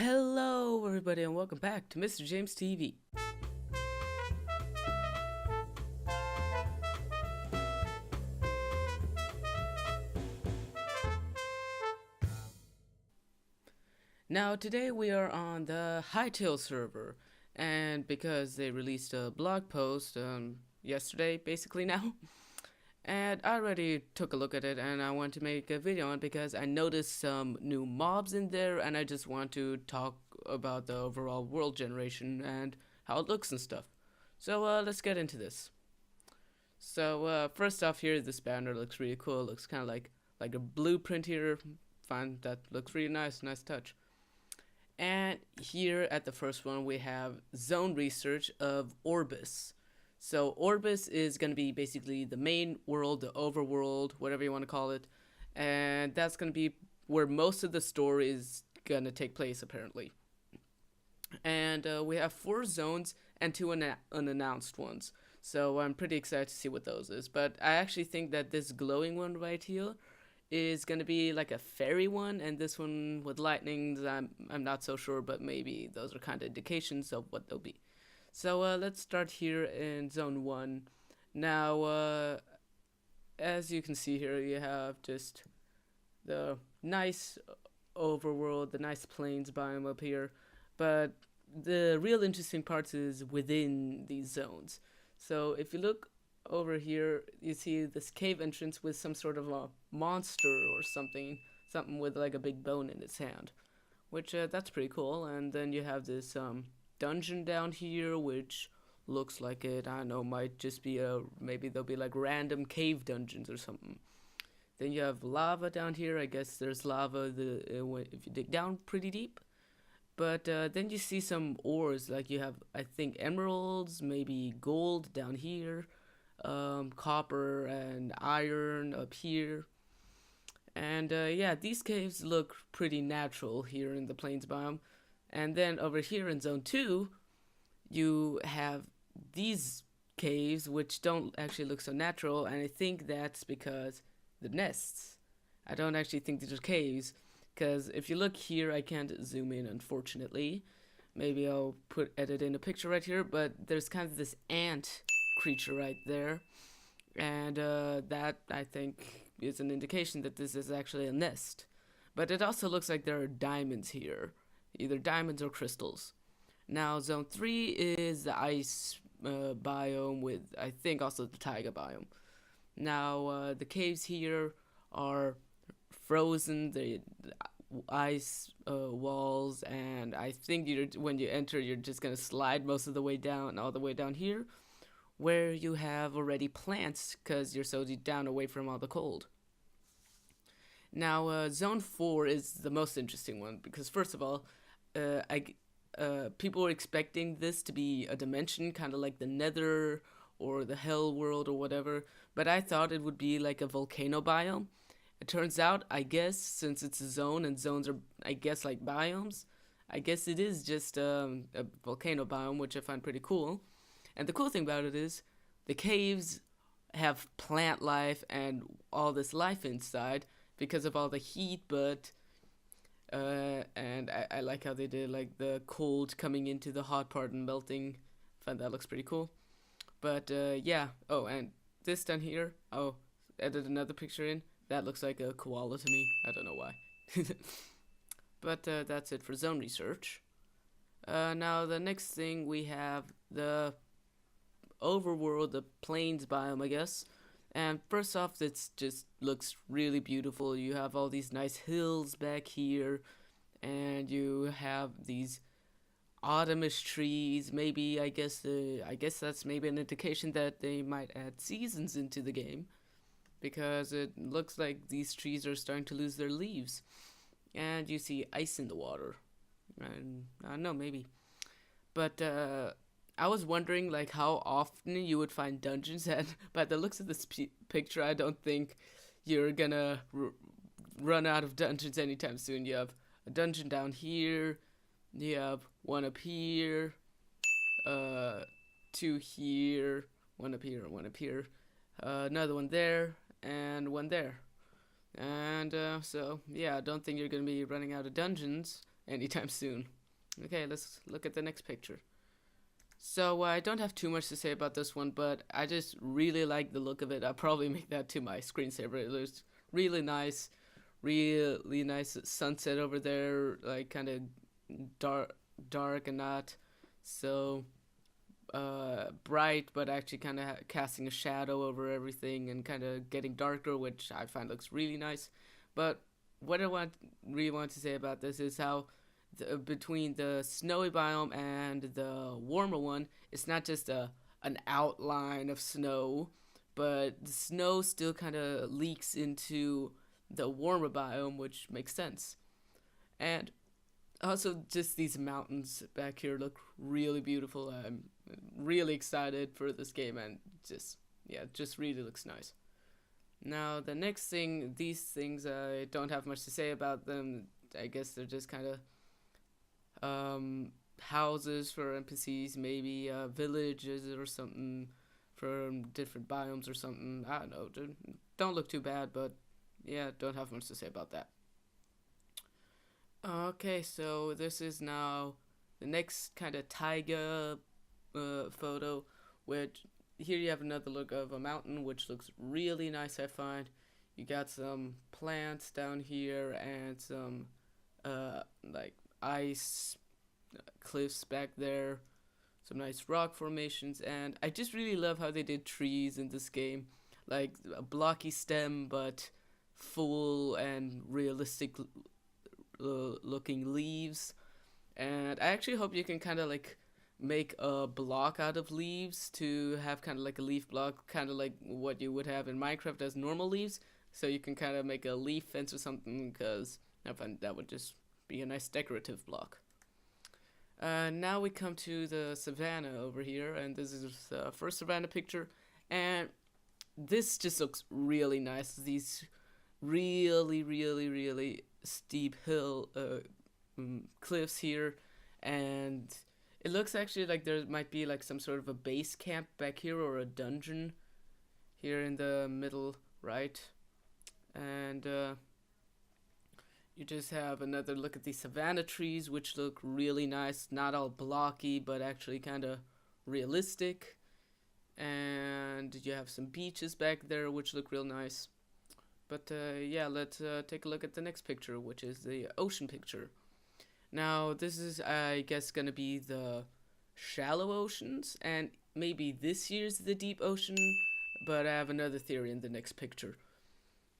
Hello, everybody, and welcome back to Mr. James TV. Now, today we are on the hytale server, and because they released a blog post yesterday, basically now, and I already took a look at it, and I want to make a video on it because I noticed some new mobs in there, and I just want to talk about the overall world generation and how it looks and stuff. So let's get into this. So first off, here this banner looks really cool. It looks kind of like a blueprint here. Fine, that looks really nice touch. And here at the first one we have zone research of Orbis. So Orbis is going to be basically the main world, the overworld, whatever you want to call it, and that's going to be where most of the story is going to take place apparently. And we have 4 zones and 2 unannounced ones. So I'm pretty excited to see what those is. But I actually think that this glowing one right here is gonna be like a fairy one, and this one with lightnings, I'm not so sure, but maybe those are kind of indications of what they'll be. So let's start here in zone 1. Now, as you can see here, you have just the nice overworld, the nice plains biome up here, but the real interesting parts is within these zones. So if you look over here, you see this cave entrance with some sort of a monster or something with like a big bone in its hand, which that's pretty cool. And then you have this dungeon down here, which looks like it, I don't know, might just be maybe there'll be like random cave dungeons or something. Then you have lava down here. I guess there's lava if you dig down pretty deep. But then you see some ores, like you have, I think, emeralds, maybe gold down here, copper and iron up here. And yeah, these caves look pretty natural here in the plains biome. And then over here in zone 2, you have these caves, which don't actually look so natural, and I think that's because the nests. I don't actually think these are caves, because if you look here, I can't zoom in, unfortunately. Maybe I'll edit in a picture right here, but there's kind of this ant creature right there, and that, I think, is an indication that this is actually a nest. But it also looks like there are diamonds here, either diamonds or crystals. Now, zone 3 is the ice biome with, I think, also the taiga biome. Now, the caves here are frozen, the ice walls, and I think when you enter, you're just gonna slide most of the way down, all the way down here, where you have already plants, because you're so deep down away from all the cold. Now, zone 4 is the most interesting one, because first of all, people were expecting this to be a dimension, kind of like the Nether or the Hell world or whatever, but I thought it would be like a volcano biome. It turns out, I guess, since it's a zone and zones are, I guess, like biomes, I guess it is just a volcano biome, which I find pretty cool. And the cool thing about it is the caves have plant life and all this life inside because of all the heat, but and I like how they did like the cold coming into the hot part and melting. I find that looks pretty cool. But yeah. Oh, and this down here. Oh, added another picture in. That looks like a koala to me. I don't know why. But that's it for zone research. Now the next thing we have the overworld, the plains biome, I guess. And first off, it just looks really beautiful. You have all these nice hills back here, and you have these autumnish trees. Maybe I guess that's maybe an indication that they might add seasons into the game, because it looks like these trees are starting to lose their leaves. And you see ice in the water. And I don't know, maybe. But I was wondering like how often you would find dungeons, and by the looks of this picture, I don't think you're gonna run out of dungeons anytime soon. You have a dungeon down here, you have one up here, 2 here, one up here, one up here, another one there, and one there. And so, yeah, I don't think you're going to be running out of dungeons anytime soon. Okay, let's look at the next picture. So I don't have too much to say about this one, but I just really like the look of it. I'll probably make that to my screensaver. It looks really nice sunset over there, like kind of dark and not so bright, but actually kind of casting a shadow over everything and kind of getting darker, which I find looks really nice. But what I really want to say about this is how between the snowy biome and the warmer one, it's not just an outline of snow, but the snow still kind of leaks into the warmer biome, which makes sense. And also, just these mountains back here look really beautiful. I'm really excited for this game, and just yeah, it just really looks nice. Now, the next thing, these things I don't have much to say about them. I guess they're just kind of houses for NPCs, maybe villages or something from different biomes or something. I don't know. Don't look too bad, but yeah, don't have much to say about that. Okay, so this is now the next kind of taiga photo, which here you have another look of a mountain, which looks really nice, I find. You got some plants down here and some like ice cliffs back there, some nice rock formations, and I just really love how they did trees in this game, like a blocky stem but full and realistic looking leaves. And I actually hope you can kind of like make a block out of leaves to have kind of like a leaf block, kind of like what you would have in Minecraft as normal leaves. So you can kind of make a leaf fence or something, because I find that would just be a nice decorative block. Now we come to the savannah over here, and this is the first savannah picture, and this just looks really nice. These really steep hill cliffs here, and it looks actually like there might be like some sort of a base camp back here or a dungeon here in the middle right. And you just have another look at these savanna trees, which look really nice, not all blocky but actually kind of realistic. And you have some beaches back there which look real nice. But yeah, let's take a look at the next picture, which is the ocean picture. Now, this is, I guess, gonna be the shallow oceans, and maybe this year's the deep ocean, but I have another theory in the next picture.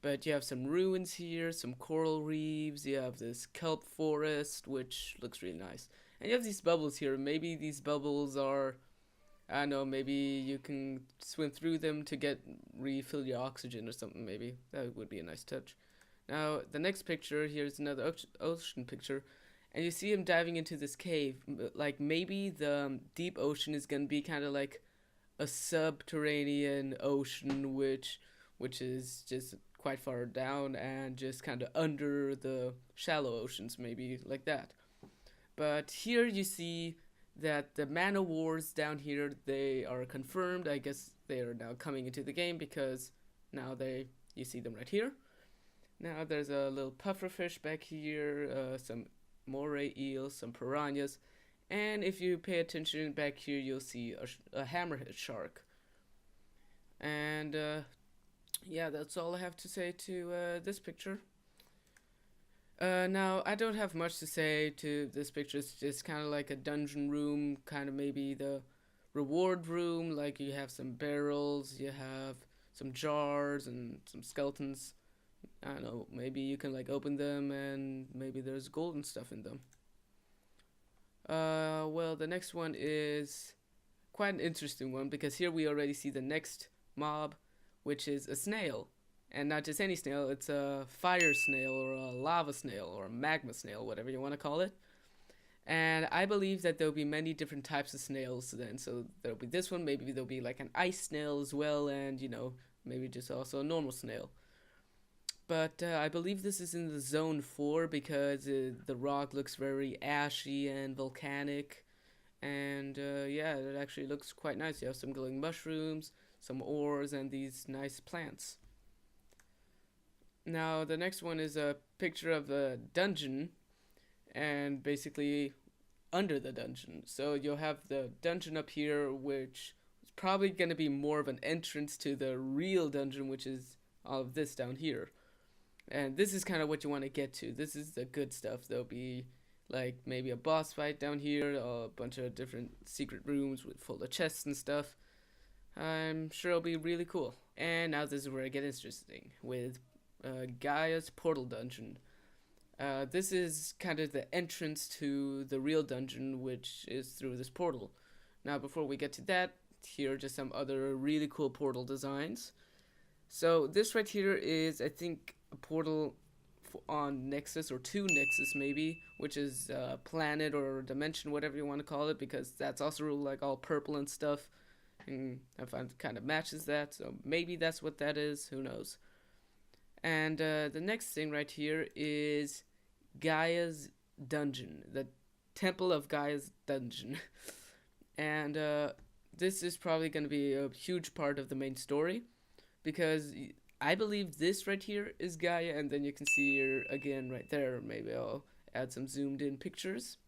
But you have some ruins here, some coral reefs, you have this kelp forest, which looks really nice. And you have these bubbles here. Maybe these bubbles are, I don't know, maybe you can swim through them to get refill your oxygen or something, maybe. That would be a nice touch. Now, the next picture, here's another ocean picture, and you see him diving into this cave. Like, maybe the deep ocean is gonna be kind of like a subterranean ocean, which is just quite far down and just kind of under the shallow oceans, maybe like that. But here you see that the mana wars down here, they are confirmed. I guess they are now coming into the game, because now you see them right here. Now there's a little pufferfish back here, some moray eels, some piranhas, and if you pay attention back here, you'll see a hammerhead shark. And yeah, that's all I have to say to this picture. Now, I don't have much to say to this picture. It's just kind of like a dungeon room, kind of maybe the reward room. Like, you have some barrels, you have some jars and some skeletons. I don't know, maybe you can like open them and maybe there's gold and stuff in them. Well, the next one is quite an interesting one, because here we already see the next mob, which is a snail. And not just any snail, it's a fire snail or a lava snail or a magma snail, whatever you want to call it. And I believe that there'll be many different types of snails then. So there'll be this one, maybe there'll be like an ice snail as well, and maybe just also a normal snail. But I believe this is in the zone 4, because the rock looks very ashy and volcanic. And yeah, it actually looks quite nice. You have some glowing mushrooms, some ores, and these nice plants. Now the next one is a picture of a dungeon, and basically under the dungeon. So you'll have the dungeon up here, which is probably going to be more of an entrance to the real dungeon, which is all of this down here. And this is kind of what you want to get to. This is the good stuff. There'll be like maybe a boss fight down here, a bunch of different secret rooms with full of chests and stuff. I'm sure it'll be really cool. And now this is where it gets interesting with Gaia's Portal Dungeon. This is kind of the entrance to the real dungeon, which is through this portal. Now, before we get to that, here are just some other really cool portal designs. So this right here is, I think, a portal on Nexus, or to Nexus maybe, which is planet or dimension, whatever you want to call it, because that's also like all purple and stuff. And I find it kind of matches that, so maybe that's what that is, who knows. And the next thing right here is Gaia's Dungeon, the Temple of Gaia's Dungeon. And this is probably going to be a huge part of the main story, because I believe this right here is Gaia, and then you can see her again right there. Maybe I'll add some zoomed in pictures.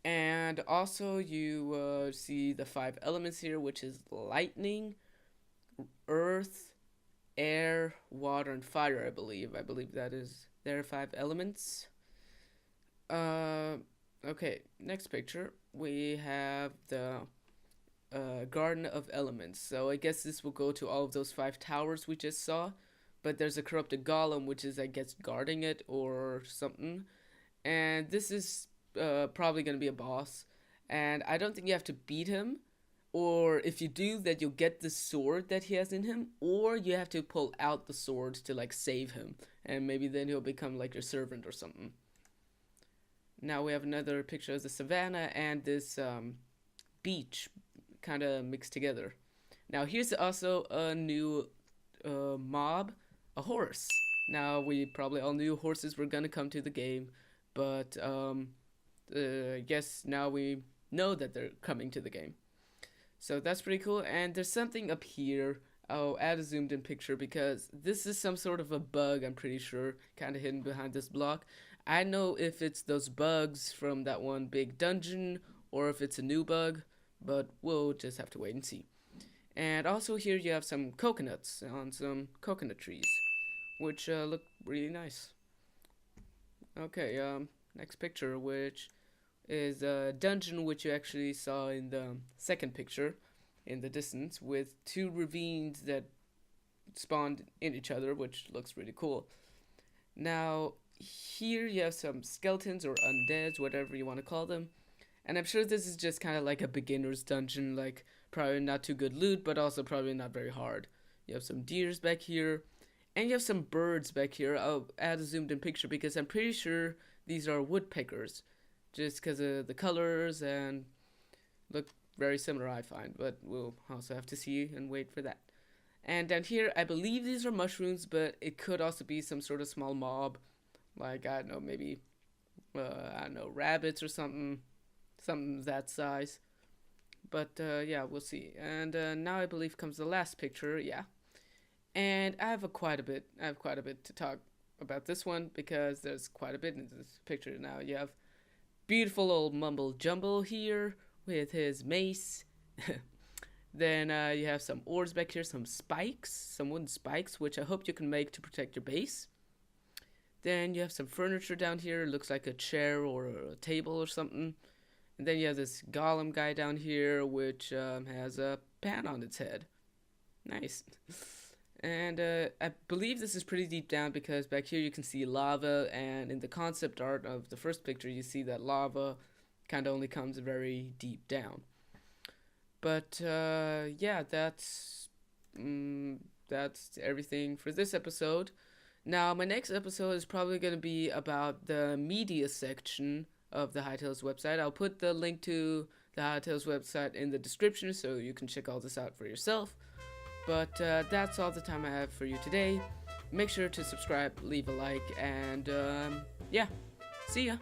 And also you see the 5 elements here, which is lightning, earth, air, water, and fire, I believe. I believe that is their 5 elements. Okay, next picture. We have the Garden of Elements. So I guess this will go to all of those 5 towers we just saw. But there's a corrupted golem, which is, I guess, guarding it or something. And this is probably going to be a boss. And I don't think you have to beat him. Or if you do, that you'll get the sword that he has in him, or you have to pull out the sword to like save him, and maybe then he'll become like your servant or something. Now we have another picture of the savannah and this beach kind of mixed together. Now here's also a new mob, a horse. Now we probably all knew horses were gonna come to the game, but I guess now we know that they're coming to the game. So that's pretty cool. And there's something up here. I'll add a zoomed in picture because this is some sort of a bug, I'm pretty sure, kind of hidden behind this block. I know if it's those bugs from that one big dungeon or if it's a new bug, but we'll just have to wait and see. And also here you have some coconuts on some coconut trees, which look really nice. Okay, next picture, which is a dungeon which you actually saw in the second picture in the distance, with 2 ravines that spawned in each other, which looks really cool. Now here you have some skeletons or undeads, whatever you want to call them, and I'm sure this is just kind of like a beginner's dungeon, like probably not too good loot, but also probably not very hard. You have some deers back here, and you have some birds back here. I'll add a zoomed in picture because I'm pretty sure these are woodpeckers, just because of the colors and look very similar, I find, but we'll also have to see and wait for that. And down here, I believe these are mushrooms, but it could also be some sort of small mob, like, I don't know, maybe, I don't know, rabbits or something that size. But yeah, we'll see. And now I believe comes the last picture, yeah. And I have quite a bit to talk about this one, because there's quite a bit in this picture. Now you have beautiful old Mumble Jumble here with his mace. Then you have some oars back here, some spikes, some wooden spikes, which I hope you can make to protect your base. Then you have some furniture down here. It looks like a chair or a table or something. And then you have this golem guy down here, which has a pan on its head. Nice. And I believe this is pretty deep down, because back here you can see lava, and in the concept art of the first picture you see that lava kind of only comes very deep down. But yeah, that's everything for this episode. Now my next episode is probably going to be about the media section of the Hytale's website. I'll put the link to the Hytale's website in the description so you can check all this out for yourself. But that's all the time I have for you today. Make sure to subscribe, leave a like, and yeah, see ya!